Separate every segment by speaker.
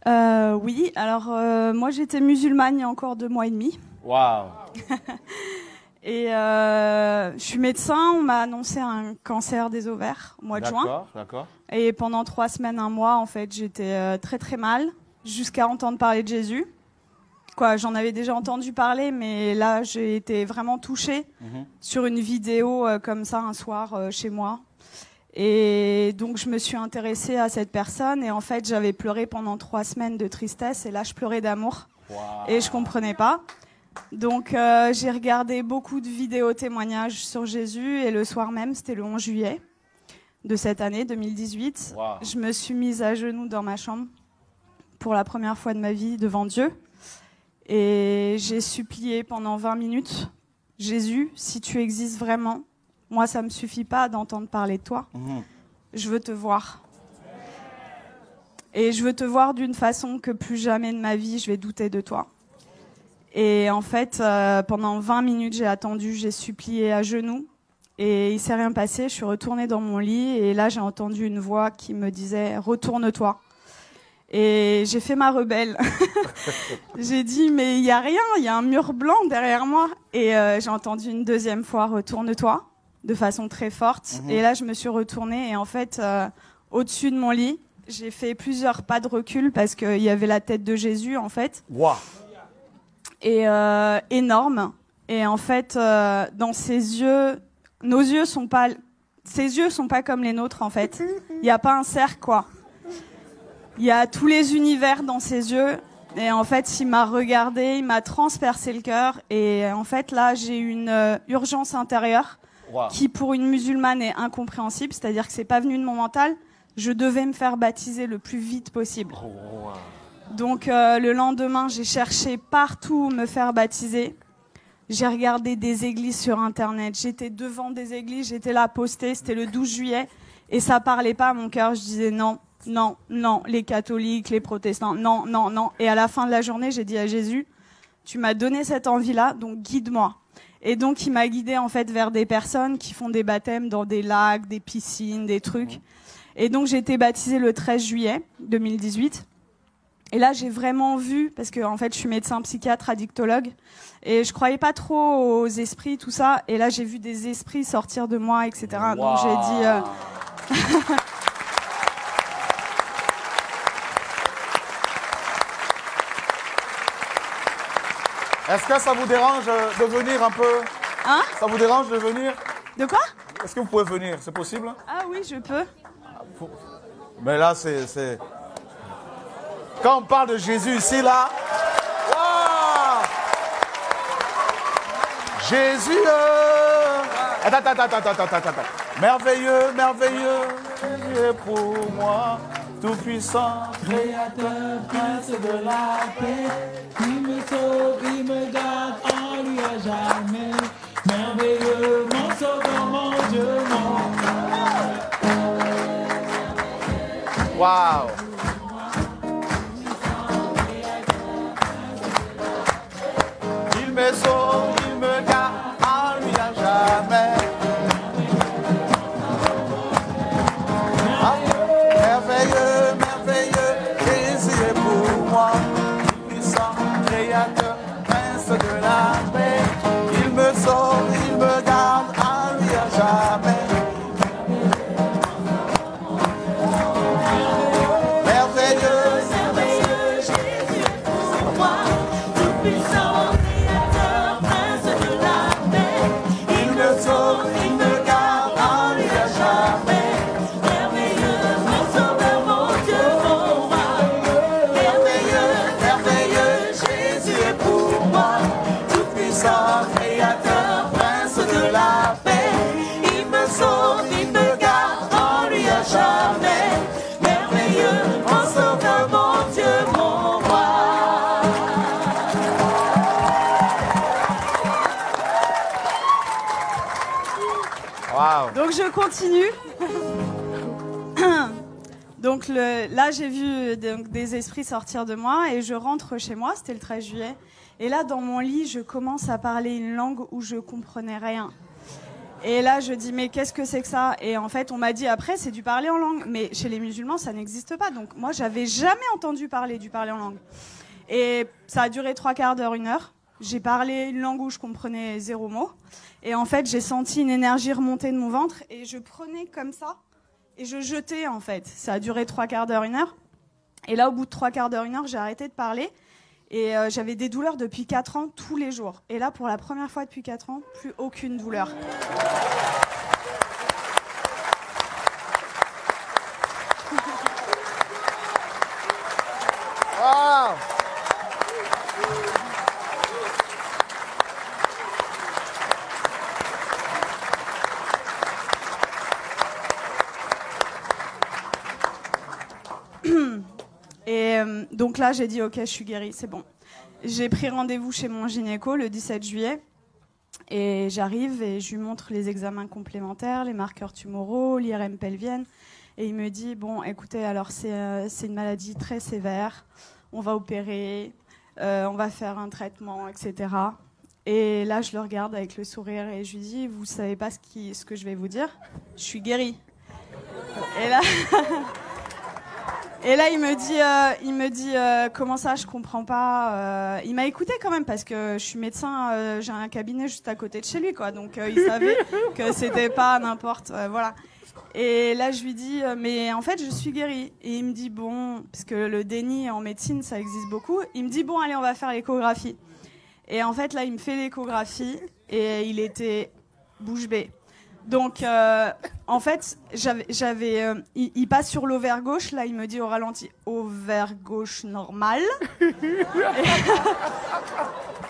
Speaker 1: Oui, alors moi j'étais musulmane il y a encore 2 mois et demi.
Speaker 2: Waouh.
Speaker 1: Et je suis médecin, on m'a annoncé un cancer des ovaires au mois de juin.
Speaker 2: D'accord, d'accord.
Speaker 1: Et pendant 3 semaines, 1 mois, en fait, j'étais très très mal, jusqu'à entendre parler de Jésus. Quoi, j'en avais déjà entendu parler, mais là j'ai été vraiment touchée sur une vidéo comme ça un soir chez moi. Et donc je me suis intéressée à cette personne et en fait j'avais pleuré pendant 3 semaines de tristesse et là je pleurais d'amour.
Speaker 2: Wow.
Speaker 1: Et je comprenais pas. Donc j'ai regardé beaucoup de vidéos témoignages sur Jésus et le soir même, c'était le 11 juillet de cette année 2018,
Speaker 2: Wow.
Speaker 1: je me suis mise à genoux dans ma chambre pour la première fois de ma vie devant Dieu et j'ai supplié pendant 20 minutes, Jésus, si tu existes vraiment, moi ça me suffit pas d'entendre parler de toi, je veux te voir. Et je veux te voir d'une façon que plus jamais de ma vie je vais douter de toi. Et en fait, pendant 20 minutes, j'ai attendu, j'ai supplié à genoux. Et il s'est rien passé, je suis retournée dans mon lit. Et là, j'ai entendu une voix qui me disait « Retourne-toi ». Et j'ai fait ma rebelle. J'ai dit « Mais il y a rien, il y a un mur blanc derrière moi ». Et j'ai entendu une deuxième fois « Retourne-toi » de façon très forte. Et là, je me suis retournée. Et en fait, au-dessus de mon lit, j'ai fait plusieurs pas de recul parce qu'il y avait la tête de Jésus, en fait.
Speaker 2: Wow.
Speaker 1: Et énorme. Et en fait, dans ses yeux, ses yeux sont pas comme les nôtres, en fait. Il n'y a pas un cercle, quoi. Il y a tous les univers dans ses yeux. Et en fait, il m'a regardé, il m'a transpercé le cœur. Et en fait, là, j'ai une urgence intérieure
Speaker 2: Wow.
Speaker 1: qui, pour une musulmane, est incompréhensible. C'est-à-dire que c'est pas venu de mon mental. Je devais me faire baptiser le plus vite possible.
Speaker 2: Oh, wow.
Speaker 1: Donc le lendemain, j'ai cherché partout où me faire baptiser. J'ai regardé des églises sur Internet. J'étais devant des églises, j'étais là postée. C'était le 12 juillet. Et ça parlait pas à mon cœur. Je disais non, non, non. Les catholiques, les protestants, non, non, non. Et à la fin de la journée, j'ai dit à Jésus, tu m'as donné cette envie-là, donc guide-moi. Et donc il m'a guidée en fait vers des personnes qui font des baptêmes dans des lacs, des piscines, des trucs. Et donc j'ai été baptisée le 13 juillet 2018. Et là, j'ai vraiment vu, parce que en fait, je suis médecin psychiatre, addictologue, et je croyais pas trop aux esprits, tout ça. Et là, j'ai vu des esprits sortir de moi, etc.
Speaker 2: Wow.
Speaker 1: Donc j'ai dit.
Speaker 2: Est-ce que ça vous dérange de venir un peu?
Speaker 1: Hein?
Speaker 2: Ça vous dérange de venir?
Speaker 1: De quoi?
Speaker 2: Est-ce que vous pouvez venir? C'est possible?
Speaker 1: Ah oui, je peux.
Speaker 2: Mais là, c'est... Quand on parle de Jésus ici, là... Wow! Jésus! Attends. Merveilleux, merveilleux, Dieu pour moi, tout-puissant,
Speaker 3: Créateur, prince de la paix, il me sauve, il me garde en lui à jamais. Merveilleux, mon sauveur, mon Dieu, mon
Speaker 2: wow! Il me sauve, il me garde en lui à jamais. Ah, merveilleux, merveilleux, Jésus est pour moi, puissant, créateur, prince de la paix. Il me sauve, il me garde en lui à jamais. Merveilleux,
Speaker 4: Merveilleux, Jésus est pour moi, tout-puissant, créateur, prince de la paix.
Speaker 2: il me sauve, il me garde en lui à jamais.
Speaker 4: Merveilleux, mon sauveur, mon Dieu, mon roi.
Speaker 2: Merveilleux, merveilleux, Jésus est pour moi, tout-puissant, créateur, prince de la paix.
Speaker 4: Il me sauve, il me garde en lui à jamais. Merveilleux, mon sauveur, mon Dieu, mon roi.
Speaker 2: Wow.
Speaker 1: Donc je continue. Donc là, j'ai vu des esprits sortir de moi et je rentre chez moi, c'était le 13 juillet. Et là, dans mon lit, je commence à parler une langue où je comprenais rien. Et là, je dis, mais qu'est-ce que c'est que ça? Et en fait, on m'a dit après, c'est du parler en langue. Mais chez les musulmans, ça n'existe pas. Donc moi, j'avais jamais entendu parler du parler en langue. Et ça a duré 3/4 d'heure, 1 heure. J'ai parlé une langue où je comprenais 0 mot. Et en fait, j'ai senti une énergie remonter de mon ventre. Et je prenais comme ça. Et je jetais, en fait. Ça a duré 3/4 d'heure, 1 heure. Et là, au bout de 3/4 d'heure, 1 heure, j'ai arrêté de parler. Et j'avais des douleurs depuis 4 ans, tous les jours. Et là, pour la première fois depuis 4 ans, plus aucune douleur.
Speaker 2: Wow.
Speaker 1: Et donc là, j'ai dit, ok, je suis guérie, c'est bon. J'ai pris rendez-vous chez mon gynéco le 17 juillet. Et j'arrive et je lui montre les examens complémentaires, les marqueurs tumoraux, l'IRM pelvienne. Et il me dit, bon, écoutez, alors c'est une maladie très sévère. On va opérer, on va faire un traitement, etc. Et là, je le regarde avec le sourire et je lui dis, vous savez pas ce que je vais vous dire? Je suis guérie. Et là... Et là, il me dit, comment ça, je comprends pas. Il m'a écouté quand même parce que je suis médecin, j'ai un cabinet juste à côté de chez lui, quoi. Donc il savait que c'était pas n'importe, voilà. Et là, je lui dis, mais en fait, je suis guérie. Et il me dit, bon, parce que le déni en médecine, ça existe beaucoup. Il me dit, bon, allez, on va faire l'échographie. Et en fait, là, il me fait l'échographie et il était bouche bée. Donc, en fait, il passe sur l'ovaire gauche. Là, il me dit au ralenti, ovaire gauche normal.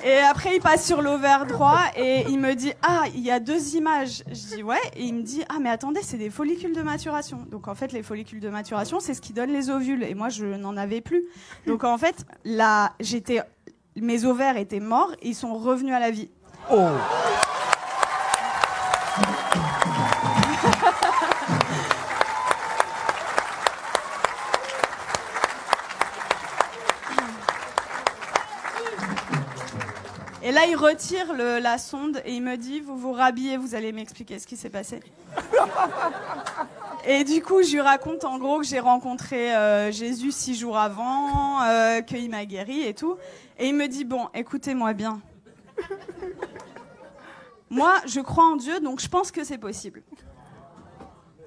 Speaker 1: Et après, il passe sur l'ovaire droit et il me dit, ah, il y a 2 images. Je dis, ouais. Et il me dit, ah, mais attendez, c'est des follicules de maturation. Donc, en fait, les follicules de maturation, c'est ce qui donne les ovules. Et moi, je n'en avais plus. Donc, en fait, là, mes ovaires étaient morts. Ils sont revenus à la vie.
Speaker 2: Oh.
Speaker 1: Et là, il retire la sonde et il me dit, vous vous rhabillez, vous allez m'expliquer ce qui s'est passé. Et du coup, je lui raconte en gros que j'ai rencontré Jésus 6 jours avant, qu'il m'a guéri et tout. Et il me dit, bon, écoutez-moi bien. Moi, je crois en Dieu, donc je pense que c'est possible.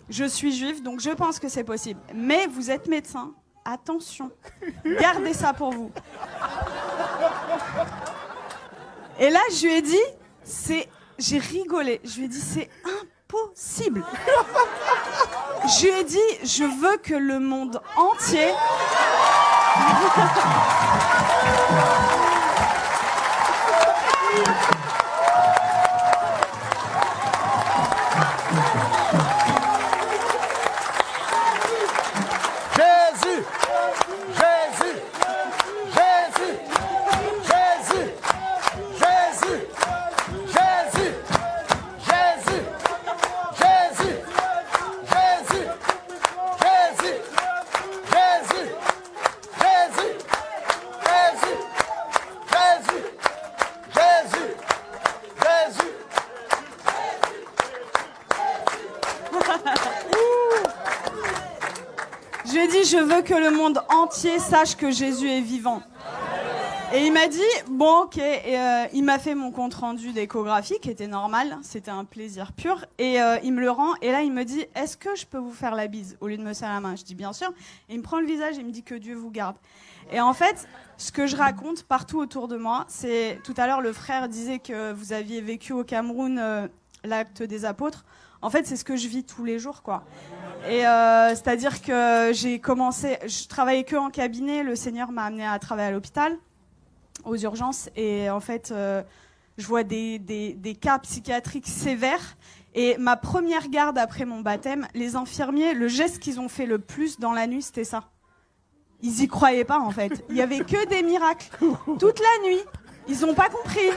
Speaker 1: Je suis juive, donc je pense que c'est possible. Mais vous êtes médecin, attention, gardez ça pour vous. Et là, je lui ai dit, j'ai rigolé. Je lui ai dit, c'est impossible. Je lui ai dit, je veux que le monde entier...
Speaker 2: Jésus, Jésus, Jésus, Jésus, Jésus, Jésus, Jésus, Jésus, Jésus, Jésus, Jésus, Jésus, Jésus, Jésus, Jésus,
Speaker 1: Je lui ai dit, je veux que le monde entier sache que Jésus est vivant. Et il m'a dit, bon, ok. Et il m'a fait mon compte rendu d'échographie, qui était normal. C'était un plaisir pur. Et il me le rend. Et là, il me dit, est-ce que je peux vous faire la bise au lieu de me serrer la main? Je dis, bien sûr. Et il me prend le visage et il me dit que Dieu vous garde. Et en fait, ce que je raconte partout autour de moi, c'est... Tout à l'heure, le frère disait que vous aviez vécu au Cameroun l'acte des apôtres. En fait, c'est ce que je vis tous les jours, quoi. Et c'est-à-dire que je travaillais que en cabinet. Le Seigneur m'a amené à travailler à l'hôpital, aux urgences. Et en fait, je vois des cas psychiatriques sévères. Et ma première garde après mon baptême, les infirmiers, le geste qu'ils ont fait le plus dans la nuit, c'était ça. Ils y croyaient pas, en fait. Il y avait que des miracles. Toute la nuit. Ils ont pas compris.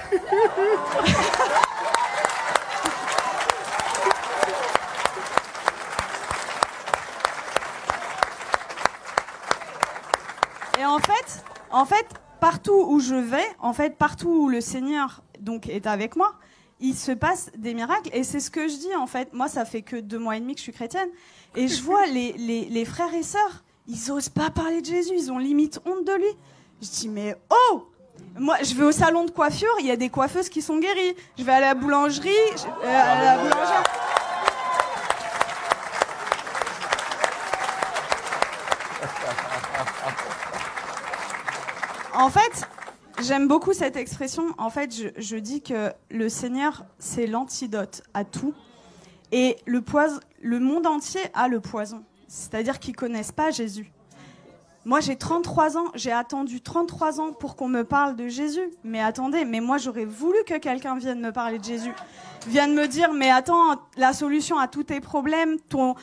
Speaker 1: Et en fait, partout où je vais, partout où le Seigneur donc est avec moi, il se passe des miracles. Et c'est ce que je dis, en fait. Moi, ça fait que 2 mois et demi que je suis chrétienne. Et je vois les frères et sœurs, ils osent pas parler de Jésus. Ils ont limite honte de lui. Je dis, mais oh! Moi, je vais au salon de coiffure, il y a des coiffeuses qui sont guéries. Je vais à la boulangerie, à la boulangère. En fait, j'aime beaucoup cette expression. En fait, je dis que le Seigneur, c'est l'antidote à tout. Et le monde entier a le poison. C'est-à-dire qu'ils connaissent pas Jésus. Moi, j'ai 33 ans. J'ai attendu 33 ans pour qu'on me parle de Jésus. Mais attendez, mais moi, j'aurais voulu que quelqu'un vienne me parler de Jésus. Vienne me dire, mais attends, la solution à tous tes problèmes, ton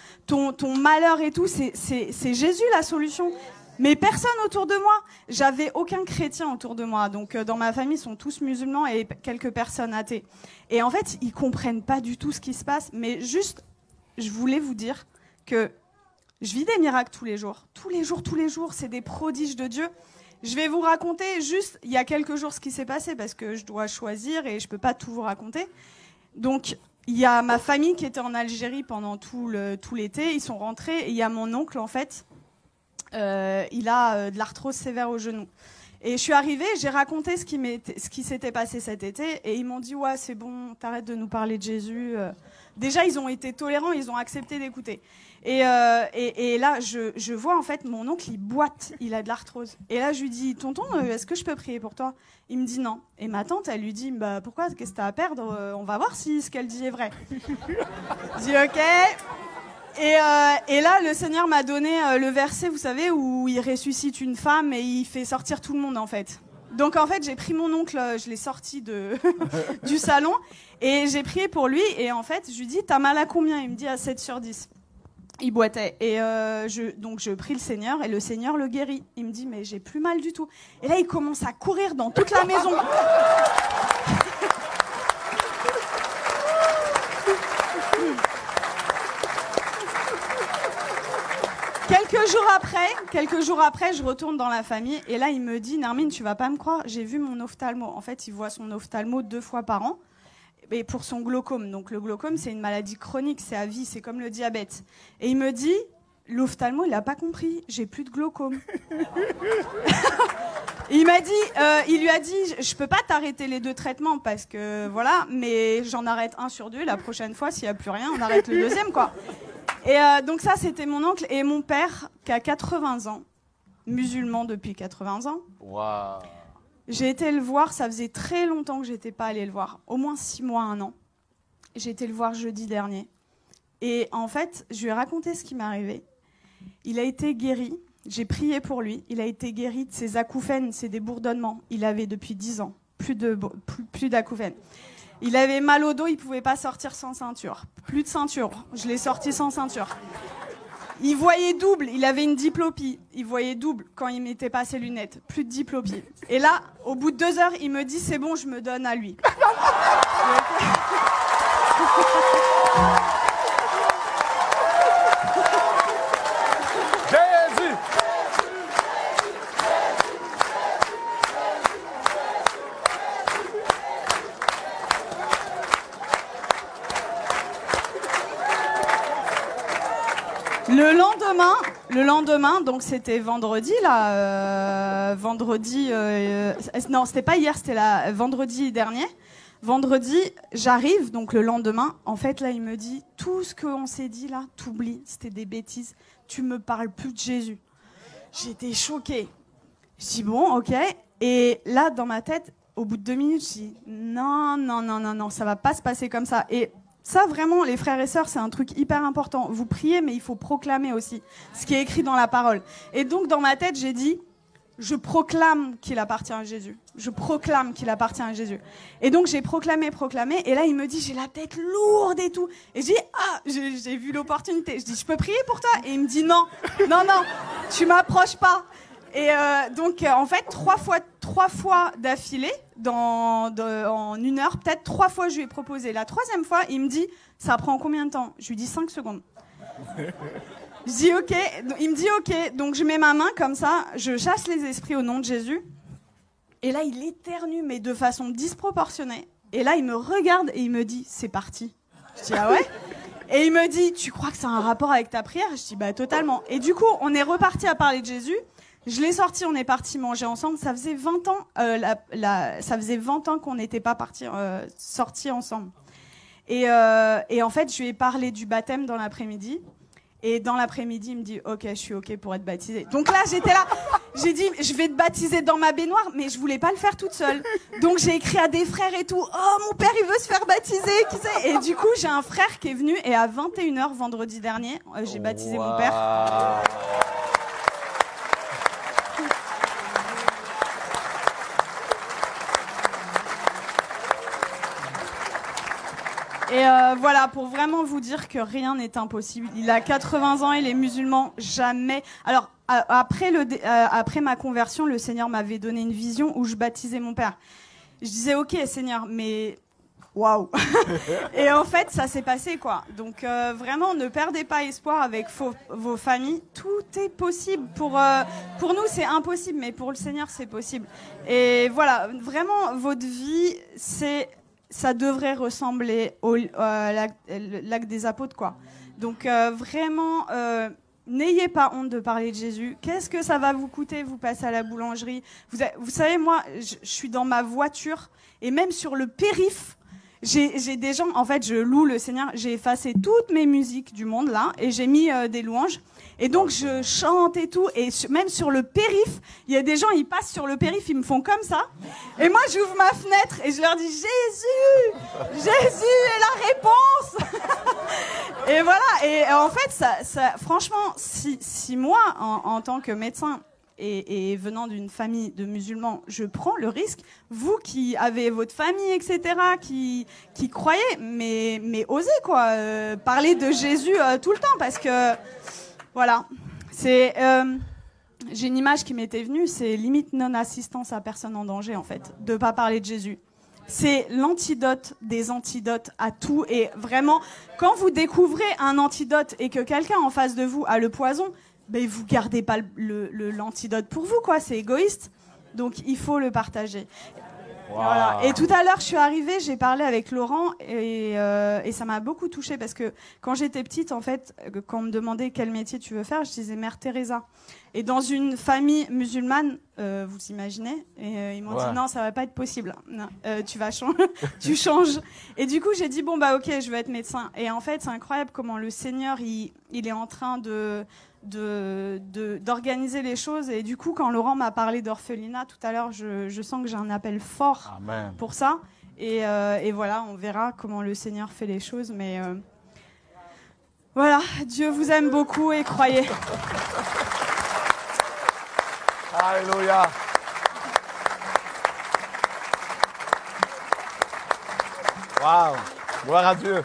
Speaker 1: malheur et tout, c'est Jésus la solution. Mais personne autour de moi. J'avais aucun chrétien autour de moi. Donc, dans ma famille, ils sont tous musulmans et quelques personnes athées. Et en fait, ils comprennent pas du tout ce qui se passe. Mais juste, je voulais vous dire que je vis des miracles tous les jours. Tous les jours, c'est des prodiges de Dieu. Je vais vous raconter juste, il y a quelques jours, ce qui s'est passé parce que je dois choisir et je peux pas tout vous raconter. Donc, il y a ma famille qui était en Algérie pendant tout l'été. Ils sont rentrés et il y a mon oncle, en fait. Il a de l'arthrose sévère au genou. Et je suis arrivée, j'ai raconté ce qui s'était passé cet été, et ils m'ont dit, ouais, c'est bon, t'arrêtes de nous parler de Jésus. Déjà, ils ont été tolérants, ils ont accepté d'écouter. Et là, je vois, en fait, mon oncle, il boite, il a de l'arthrose. Et là, je lui dis, tonton, est-ce que je peux prier pour toi? Il me dit non. Et ma tante, elle lui dit, bah, pourquoi, qu'est-ce que t'as à perdre? On va voir si ce qu'elle dit est vrai. Je dis, ok. Et là, le Seigneur m'a donné le verset, vous savez, où il ressuscite une femme et il fait sortir tout le monde, en fait. Donc, en fait, j'ai pris mon oncle, je l'ai sorti du salon et j'ai prié pour lui. Et en fait, je lui dis, t'as mal à combien? Il me dit à 7 sur 10. Il boitait. Et donc, je prie le Seigneur et le Seigneur le guérit. Il me dit, mais j'ai plus mal du tout. Et là, il commence à courir dans toute la maison. Quelques jours après, je retourne dans la famille et là, il me dit, Nermine, tu vas pas me croire, j'ai vu mon ophtalmo. En fait, il voit son ophtalmo 2 fois par an et pour son glaucome. Donc, le glaucome, c'est une maladie chronique, c'est à vie, c'est comme le diabète. Et il me dit, l'ophtalmo, il a pas compris, j'ai plus de glaucome. Il lui a dit, je peux pas t'arrêter les 2 traitements parce que voilà, mais j'en arrête 1 sur 2. La prochaine fois, s'il y a plus rien, on arrête le 2e, quoi. Et donc ça, c'était mon oncle et mon père qui a 80 ans, musulman depuis 80 ans.
Speaker 5: Wow.
Speaker 1: J'ai été le voir, ça faisait très longtemps que j'étais pas allée le voir, au moins 6 mois, 1 an. J'ai été le voir jeudi dernier. Et en fait, je lui ai raconté ce qui m'est arrivé. Il a été guéri, j'ai prié pour lui, il a été guéri de ses acouphènes, c'est des bourdonnements. Il avait depuis 10 ans, plus d'acouphènes. Il avait mal au dos, il pouvait pas sortir sans ceinture. Plus de ceinture, je l'ai sorti sans ceinture. Il voyait double, il avait une diplopie. Il voyait double quand il mettait pas ses lunettes. Plus de diplopie. Et là, au bout de 2 heures, il me dit, c'est bon, je me donne à lui.
Speaker 5: Jésus!
Speaker 1: Le lendemain, donc c'était vendredi là, non, c'était pas hier, c'était vendredi dernier. Vendredi, j'arrive, donc le lendemain, en fait là, il me dit, tout ce qu'on s'est dit là, t'oublies, c'était des bêtises, tu me parles plus de Jésus. J'étais choquée. Je dis bon, ok. Et là, dans ma tête, au bout de 2 minutes, je dis non, ça va pas se passer comme ça. Et ça, vraiment, les frères et sœurs, c'est un truc hyper important. Vous priez, mais il faut proclamer aussi ce qui est écrit dans la parole. Et donc, dans ma tête, j'ai dit, je proclame qu'il appartient à Jésus. Je proclame qu'il appartient à Jésus. Et donc, j'ai proclamé. Et là, il me dit, j'ai la tête lourde et tout. Et je dis, j'ai vu l'opportunité. Je dis, je peux prier pour toi? Et il me dit, non, tu m'approches pas. Et donc, en fait, 3 fois d'affilée, en 1 heure, peut-être 3 fois, je lui ai proposé. La 3e fois, il me dit, ça prend combien de temps? Je lui dis 5 secondes. Je dis ok. Il me dit ok. Donc, je mets ma main comme ça, je chasse les esprits au nom de Jésus. Et là, il éternue, mais de façon disproportionnée. Et là, il me regarde et il me dit, c'est parti. Je dis, ah ouais? Et il me dit, tu crois que ça a un rapport avec ta prière? Je dis, bah totalement. Et du coup, on est reparti à parler de Jésus. Je l'ai sorti, on est parti manger ensemble. Ça faisait 20 ans, ça faisait 20 ans qu'on n'était pas sortis ensemble. Et en fait, je lui ai parlé du baptême dans l'après-midi. Et dans l'après-midi, il me dit, ok, je suis ok pour être baptisée. Donc là, j'étais là, j'ai dit, je vais te baptiser dans ma baignoire, mais je voulais pas le faire toute seule. Donc j'ai écrit à des frères et tout, oh, mon père, il veut se faire baptiser, qui sait? Et du coup, j'ai un frère qui est venu, et à 21h vendredi dernier, j'ai baptisé mon père. Et voilà, pour vraiment vous dire que rien n'est impossible. Il a 80 ans, il est musulman, jamais. Alors, après ma conversion, le Seigneur m'avait donné une vision où je baptisais mon père. Je disais, ok, Seigneur, mais waouh. Et en fait, ça s'est passé, quoi. Donc, vraiment, ne perdez pas espoir avec vos familles. Tout est possible. Pour nous, c'est impossible, mais pour le Seigneur, c'est possible. Et voilà, vraiment, votre vie, ça devrait ressembler au lac des apôtres, quoi. Donc vraiment, n'ayez pas honte de parler de Jésus. Qu'est-ce que ça va vous coûter? Vous passez à la boulangerie. Vous savez, moi, je suis dans ma voiture et même sur le périph', j'ai des gens, en fait, je loue le Seigneur. J'ai effacé toutes mes musiques du monde, là, et j'ai mis des louanges. Et donc, je chante et tout. Et même sur le périph', il y a des gens, ils passent sur le périph', ils me font comme ça. Et moi, j'ouvre ma fenêtre et je leur dis, Jésus! Jésus est la réponse! Et voilà. Et en fait, franchement, si moi, en tant que médecin, et venant d'une famille de musulmans, je prends le risque. Vous qui avez votre famille, etc., qui croyez, mais osez, quoi. Parler de Jésus tout le temps, parce que... Voilà, j'ai une image qui m'était venue, c'est limite non-assistance à personne en danger, en fait, de pas parler de Jésus. C'est l'antidote des antidotes à tout, et vraiment, quand vous découvrez un antidote et que quelqu'un en face de vous a le poison, ben vous gardez pas l'antidote pour vous, quoi, c'est égoïste, donc il faut le partager. Wow. Voilà. Et tout à l'heure, je suis arrivée, j'ai parlé avec Laurent et ça m'a beaucoup touchée parce que quand j'étais petite, en fait, quand on me demandait quel métier tu veux faire, je disais Mère Teresa. Et dans une famille musulmane, vous imaginez, et ils m'ont dit non, ça va pas être possible. Non, tu vas changer, tu changes. Et du coup, j'ai dit bon bah ok, je veux être médecin. Et en fait, c'est incroyable comment le Seigneur il est en train d'organiser les choses. Et du coup, quand Laurent m'a parlé d'orphelinat tout à l'heure, je sens que j'ai un appel fort pour ça. Et voilà, on verra comment le Seigneur fait les choses. Mais voilà, Dieu vous aime beaucoup et croyez.
Speaker 2: Alléluia. Waouh, gloire à Dieu.